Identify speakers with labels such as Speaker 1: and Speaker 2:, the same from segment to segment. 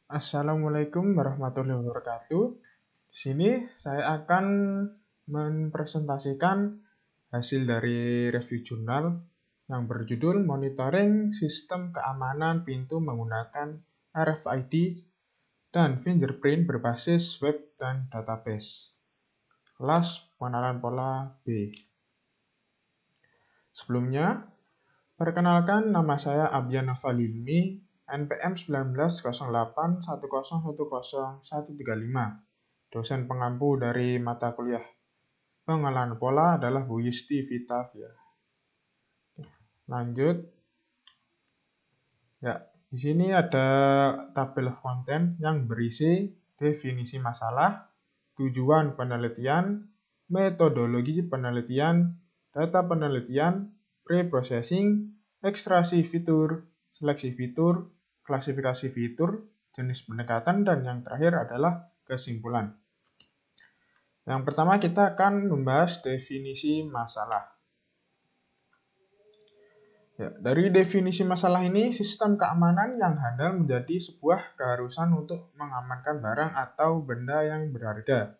Speaker 1: Assalamualaikum warahmatullahi wabarakatuh. Di sini saya akan mempresentasikan hasil dari review jurnal yang berjudul Monitoring Sistem Keamanan Pintu Menggunakan RFID dan Fingerprint Berbasis Web dan Database. Kelas Pengenalan Pola B. Sebelumnya, perkenalkan, nama saya Abyan Novalilmi, NPM 1908101035, dosen pengampu dari mata kuliah Pengenalan Pola adalah Bu Yusti Vitavia. Lanjut. Ya, di sini ada tabel of content yang berisi definisi masalah, tujuan penelitian, metodologi penelitian, data penelitian, pre-processing, ekstraksi fitur, seleksi fitur, klasifikasi fitur, jenis pendekatan, dan yang terakhir adalah kesimpulan. Yang pertama kita akan membahas definisi masalah. Ya, dari definisi masalah ini, sistem keamanan yang handal menjadi sebuah keharusan untuk mengamankan barang atau benda yang berharga.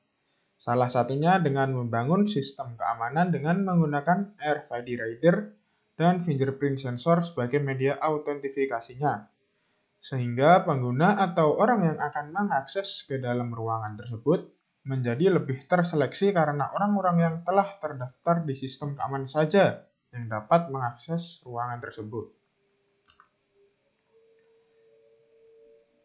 Speaker 1: Salah satunya dengan membangun sistem keamanan dengan menggunakan RFID reader dan fingerprint sensor sebagai media autentifikasinya. Sehingga pengguna atau orang yang akan mengakses ke dalam ruangan tersebut menjadi lebih terseleksi karena orang-orang yang telah terdaftar di sistem keamanan saja yang dapat mengakses ruangan tersebut.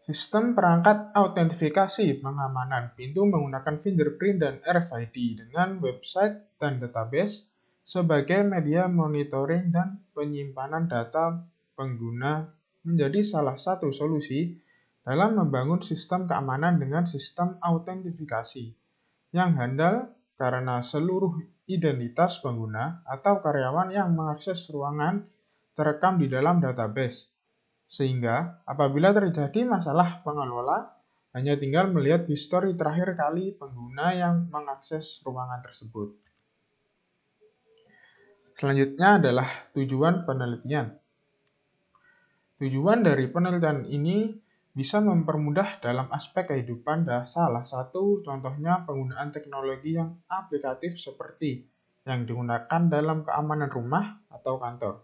Speaker 1: Sistem perangkat autentifikasi pengamanan pintu menggunakan fingerprint dan RFID dengan website dan database sebagai media monitoring dan penyimpanan data pengguna menjadi salah satu solusi dalam membangun sistem keamanan dengan sistem autentifikasi yang handal karena seluruh identitas pengguna atau karyawan yang mengakses ruangan terekam di dalam database. Sehingga apabila terjadi masalah pengelola, hanya tinggal melihat histori terakhir kali pengguna yang mengakses ruangan tersebut. Selanjutnya adalah tujuan penelitian. Tujuan dari penelitian ini bisa mempermudah dalam aspek kehidupan dan salah satu contohnya penggunaan teknologi yang aplikatif seperti yang digunakan dalam keamanan rumah atau kantor.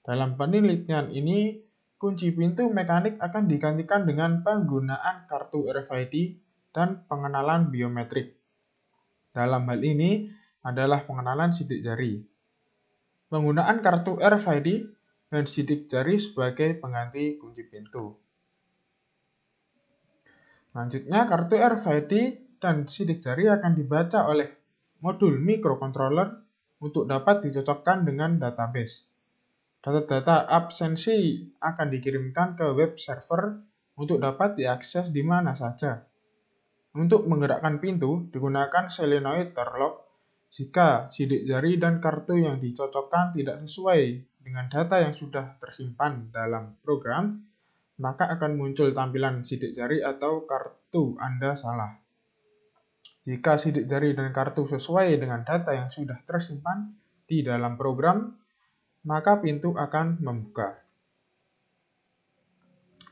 Speaker 1: Dalam penelitian ini, kunci pintu mekanik akan digantikan dengan penggunaan kartu RFID dan pengenalan biometrik. Dalam hal ini adalah pengenalan sidik jari. Penggunaan kartu RFID dan sidik jari sebagai pengganti kunci pintu. Selanjutnya, kartu RFID dan sidik jari akan dibaca oleh modul microcontroller untuk dapat dicocokkan dengan database. Data-data absensi akan dikirimkan ke web server untuk dapat diakses di mana saja. Untuk menggerakkan pintu, digunakan solenoid door lock. Jika sidik jari dan kartu yang dicocokkan tidak sesuai dengan data yang sudah tersimpan dalam program, maka akan muncul tampilan sidik jari atau kartu Anda salah. Jika sidik jari dan kartu sesuai dengan data yang sudah tersimpan di dalam program, maka pintu akan membuka.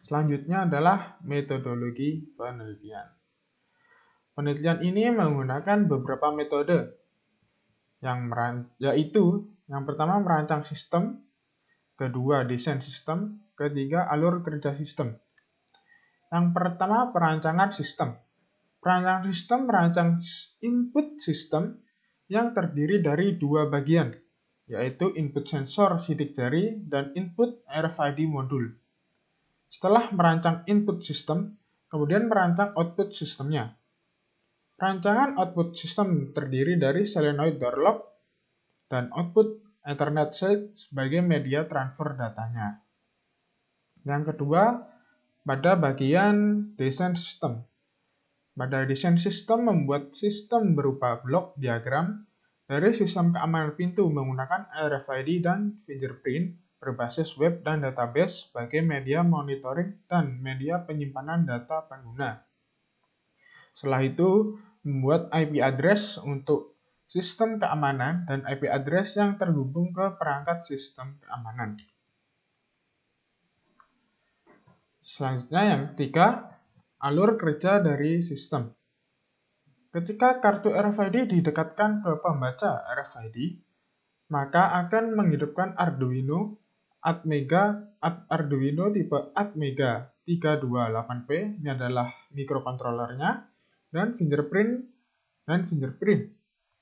Speaker 1: Selanjutnya adalah metodologi penelitian. Penelitian ini menggunakan beberapa metode, yaitu yang pertama merancang sistem, kedua desain sistem, ketiga alur kerja sistem. Yang pertama perancangan sistem. Perancangan sistem merancang input sistem yang terdiri dari dua bagian, yaitu input sensor sidik jari dan input RFID modul. Setelah merancang input sistem, kemudian merancang output sistemnya. Rancangan output sistem terdiri dari solenoid door lock dan output Ethernet switch sebagai media transfer datanya. Yang kedua, pada bagian desain sistem. Pada desain sistem membuat sistem berupa blok diagram dari sistem keamanan pintu menggunakan RFID dan fingerprint berbasis web dan database sebagai media monitoring dan media penyimpanan data pengguna. Setelah itu, membuat IP address untuk sistem keamanan dan IP address yang terhubung ke perangkat sistem keamanan. Selanjutnya yang ketiga, alur kerja dari sistem. Ketika kartu RFID didekatkan ke pembaca RFID, maka akan menghidupkan Arduino Arduino tipe Atmega 328P, ini adalah mikrokontrolernya, dan fingerprint.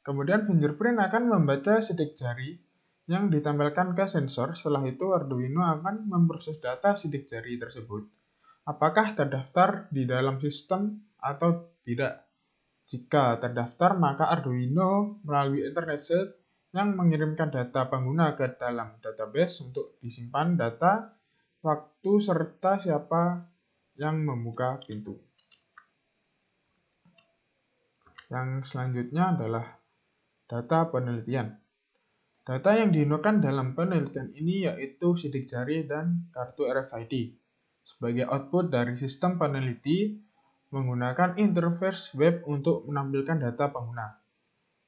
Speaker 1: Kemudian fingerprint akan membaca sidik jari yang ditempelkan ke sensor. Setelah itu Arduino akan memproses data sidik jari tersebut, apakah terdaftar di dalam sistem atau tidak. Jika terdaftar, maka Arduino melalui Ethernet yang mengirimkan data pengguna ke dalam database untuk disimpan data, waktu, serta siapa yang membuka pintu. Yang selanjutnya adalah data penelitian. Data yang digunakan dalam penelitian ini yaitu sidik jari dan kartu RFID. Sebagai output dari sistem peneliti, menggunakan interface web untuk menampilkan data pengguna.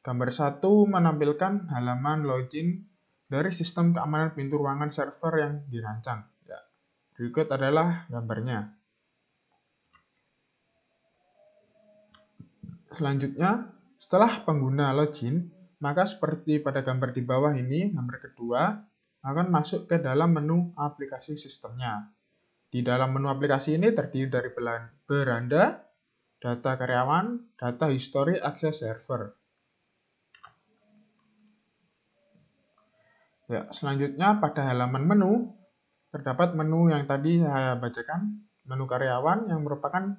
Speaker 1: Gambar 1 menampilkan halaman login dari sistem keamanan pintu ruangan server yang dirancang. Ya, berikut adalah gambarnya. Selanjutnya, setelah pengguna login, maka seperti pada gambar di bawah ini, gambar kedua, akan masuk ke dalam menu aplikasi sistemnya. Di dalam menu aplikasi ini terdiri dari beranda, data karyawan, data history, akses server. Ya, selanjutnya pada halaman menu, terdapat menu yang tadi saya bacakan, menu karyawan yang merupakan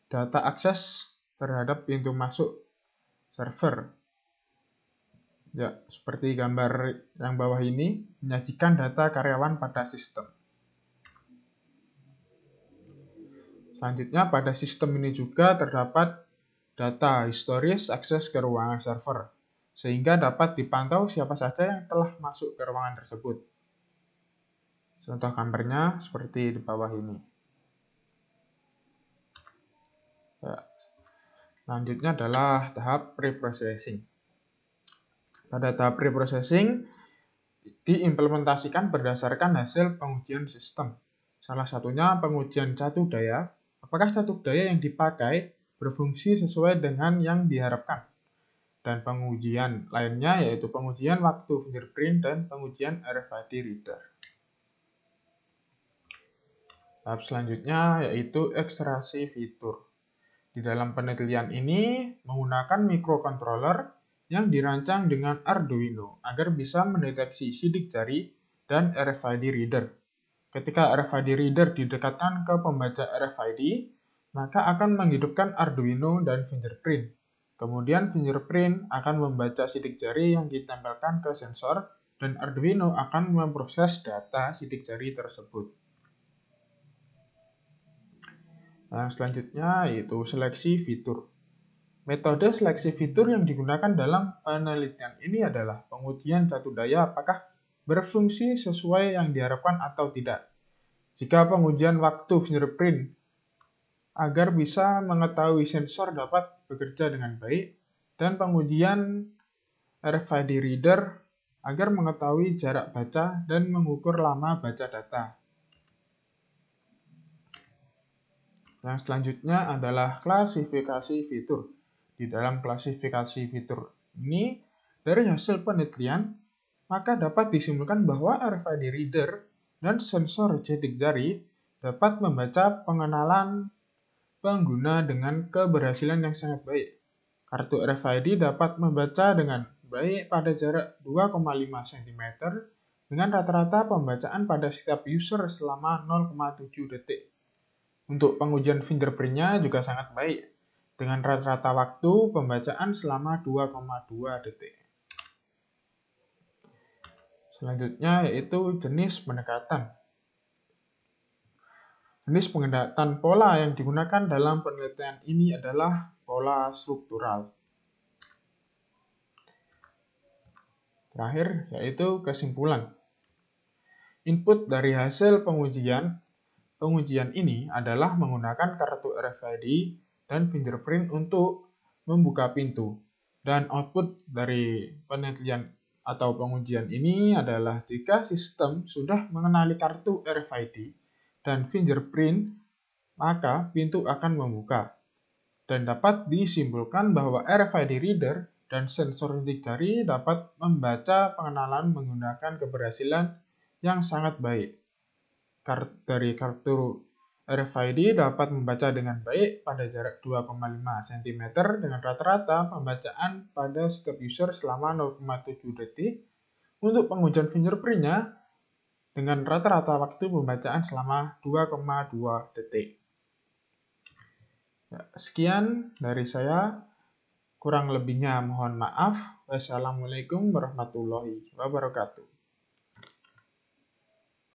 Speaker 1: data akses terhadap pintu masuk server. Ya, seperti gambar yang bawah ini, menyajikan data karyawan pada sistem. Selanjutnya, pada sistem ini juga terdapat data historis akses ke ruangan server, sehingga dapat dipantau siapa saja yang telah masuk ke ruangan tersebut. Contoh gambarnya seperti di bawah ini. Ya. Selanjutnya adalah tahap preprocessing. Pada tahap preprocessing, diimplementasikan berdasarkan hasil pengujian sistem. Salah satunya pengujian catur daya. Apakah catur daya yang dipakai berfungsi sesuai dengan yang diharapkan? Dan pengujian lainnya yaitu pengujian waktu fingerprint dan pengujian RFID reader. Tahap selanjutnya yaitu ekstraksi fitur. Di dalam penelitian ini menggunakan microcontroller yang dirancang dengan Arduino agar bisa mendeteksi sidik jari dan RFID reader. Ketika RFID reader didekatkan ke pembaca RFID, maka akan menghidupkan Arduino dan fingerprint. Kemudian fingerprint akan membaca sidik jari yang ditempelkan ke sensor dan Arduino akan memproses data sidik jari tersebut. Yang selanjutnya yaitu seleksi fitur. Metode seleksi fitur yang digunakan dalam penelitian ini adalah pengujian catur daya apakah berfungsi sesuai yang diharapkan atau tidak. Jika pengujian waktu fingerprint agar bisa mengetahui sensor dapat bekerja dengan baik, dan pengujian RFID reader agar mengetahui jarak baca dan mengukur lama baca data. Yang selanjutnya adalah klasifikasi fitur. Di dalam klasifikasi fitur ini, dari hasil penelitian, maka dapat disimpulkan bahwa RFID reader dan sensor sidik jari dapat membaca pengenalan pengguna dengan keberhasilan yang sangat baik. Kartu RFID dapat membaca dengan baik pada jarak 2,5 cm dengan rata-rata pembacaan pada setiap user selama 0,7 detik. Untuk pengujian fingerprint-nya juga sangat baik, dengan rata-rata waktu pembacaan selama 2,2 detik. Selanjutnya yaitu jenis pendekatan. Jenis pendekatan pola yang digunakan dalam penelitian ini adalah pola struktural. Terakhir yaitu kesimpulan. Input dari hasil pengujian ini adalah menggunakan kartu RFID dan fingerprint untuk membuka pintu. Dan output dari penelitian atau pengujian ini adalah jika sistem sudah mengenali kartu RFID dan fingerprint, maka pintu akan membuka. Dan dapat disimpulkan bahwa RFID reader dan sensor titik jari dapat membaca pengenalan menggunakan keberhasilan yang sangat baik. Dari kartu RFID dapat membaca dengan baik pada jarak 2,5 cm dengan rata-rata pembacaan pada setiap user selama 0,7 detik. Untuk pengujian fingerprint-nya dengan rata-rata waktu pembacaan selama 2,2 detik. Ya, sekian dari saya. Kurang lebihnya mohon maaf. Wassalamualaikum warahmatullahi wabarakatuh.